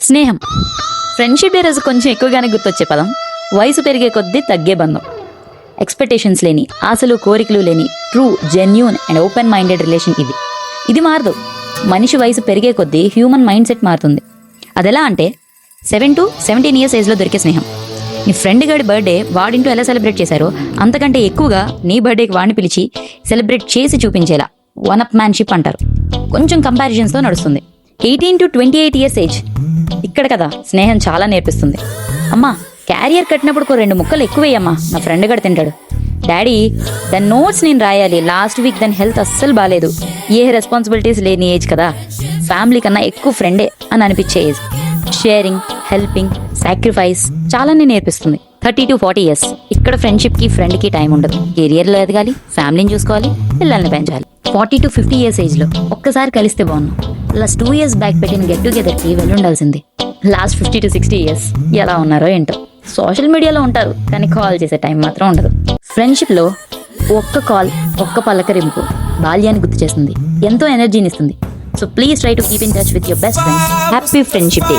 స్నేహం. Friendship day రోజు కొంచెం ఎక్కువగానే గుర్తొచ్చే పదం. వయసు పెరిగే కొద్దీ తగ్గే బంధం. ఎక్స్పెక్టేషన్స్ లేని, ఆశలు కోరికలు లేని true, genuine and open minded relation ఇది మారదు. మనిషి వయసు పెరిగే కొద్దీ హ్యూమన్ మైండ్ సెట్ మారుతుంది. అదెలా అంటే 7 to 17 years ఏజ్లో దొరికే స్నేహం. నీ ఫ్రెండ్ గడి బర్త్డే వాడింటూ ఎలా సెలబ్రేట్ చేశారో అంతకంటే ఎక్కువగా నీ బర్త్డేకి వాడిని పిలిచి సెలబ్రేట్ చేసి చూపించేలా వన్ అప్ మ్యాన్షిప్ అంటారు. కొంచెం కంపారిజన్స్తో నడుస్తుంది. 18 to 28 years ఏజ్, ఇక్కడ కదా స్నేహం చాలా నేర్పిస్తుంది. అమ్మా, క్యారియర్ కట్టినప్పుడు 2 ముక్కలు ఎక్కువయ్యమ్మా, నా ఫ్రెండ్ గడు తింటాడు. డాడీ, దాని నోట్స్ నేను రాయాలి, లాస్ట్ వీక్ దాని హెల్త్ అస్సలు బాగాలేదు. ఏ రెస్పాన్సిబిలిటీస్ లేని ఏజ్ కదా, ఫ్యామిలీ కన్నా ఎక్కువ ఫ్రెండే అని అనిపించే ఏజ్. షేరింగ్, హెల్పింగ్, సాక్రిఫైస్ చాలానే నేర్పిస్తుంది. 30 to 40 years, ఇక్కడ ఫ్రెండ్షిప్కి ఫ్రెండ్కి టైం ఉండదు. కెరియర్లో ఎదగాలి, ఫ్యామిలీని చూసుకోవాలి, పిల్లల్ని పెంచాలి. 40 to 50 years ఏజ్లో ఒక్కసారి కలిస్తే బాగున్నాం. లాస్ట్ 2 years బ్యాక్ పెట్టిన గెట్ టుగెదర్కి వెళ్ళి ఉండాల్సింది. లాస్ట్ 50 to 60 years ఎలా ఉన్నారో ఏంటో. సోషల్ మీడియాలో ఉంటారు కానీ కాల్ చేసే టైం మాత్రం ఉండదు. ఫ్రెండ్షిప్లో ఒక్క కాల్, ఒక్క పలకరింపు బాల్యాన్ని గుర్తు చేస్తుంది, ఎంతో ఎనర్జీని ఇస్తుంది. So please try to keep in touch with your best friends. Happy friendship day.